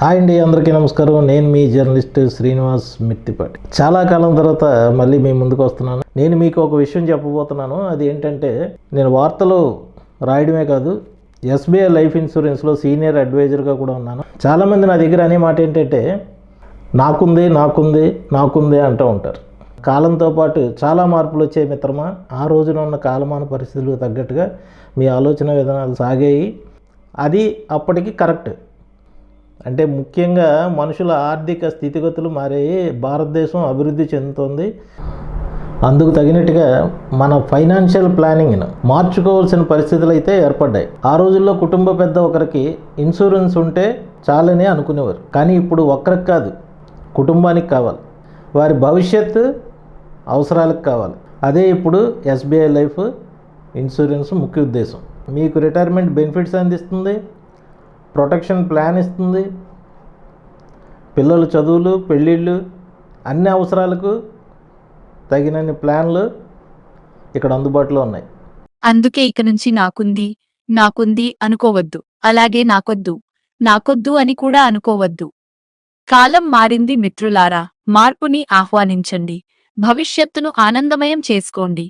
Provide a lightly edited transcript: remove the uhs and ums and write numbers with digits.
Hi అండి, అందరికీ నమస్కారం. నేను మీ జర్నలిస్ట్ శ్రీనివాస్ మిత్తిపాటి. చాలా కాలం తర్వాత మళ్ళీ మీ ముందుకు వస్తున్నాను. నేను మీకు ఒక విషయం చెప్పబోతున్నాను. అది ఏంటంటే, నేను వార్తలు రాయడమే కాదు, ఎస్బీఐ లైఫ్ ఇన్సూరెన్స్లో సీనియర్ అడ్వైజర్గా కూడా ఉన్నాను. చాలామంది నా దగ్గర అనే మాట ఏంటంటే, నాకుంది నాకుంది నాకుంది అంటూ ఉంటారు. కాలంతో పాటు చాలా మార్పులు వచ్చాయి మిత్రమా. ఆ రోజున ఉన్న కాలమాన పరిస్థితులకు తగ్గట్టుగా మీ ఆలోచన విధానాలు సాగాయి. అది అప్పటికి కరెక్ట్. అంటే ముఖ్యంగా మనుషుల ఆర్థిక స్థితిగతులు మారాయి. భారతదేశం అభివృద్ధి చెందుతోంది. అందుకు తగినట్టుగా మన ఫైనాన్షియల్ ప్లానింగ్ను మార్చుకోవాల్సిన పరిస్థితులు అయితే ఏర్పడ్డాయి. ఆ రోజుల్లో కుటుంబ పెద్ద ఒకరికి ఇన్సూరెన్స్ ఉంటే చాలని అనుకునేవారు. కానీ ఇప్పుడు ఒక్కరికి కాదు, కుటుంబానికి కావాలి. వారి భవిష్యత్తు అవసరాలకు కావాలి. అదే ఇప్పుడు ఎస్బీఐ లైఫ్ ఇన్సూరెన్స్ ముఖ్య ఉద్దేశం. మీకు రిటైర్మెంట్ బెనిఫిట్స్ అందిస్తుంది, ప్రొటెక్షన్ ప్లాన్ ఇస్తుంది, పిల్లల చదువులు, పెళ్ళిళ్ళు, అన్ని అవసరాలకు తగినన్ని ప్లాన్లు ఇక్కడ అందుబాటులో ఉన్నాయి. అందుకే ఇక నుంచి నాకుంది అనుకోవద్దు, అలాగే నాకొద్దు అని కూడా అనుకోవద్దు. కాలం మారింది మిత్రులారా, మార్పుని ఆహ్వానించండి, భవిష్యత్తును ఆనందమయం చేసుకోండి.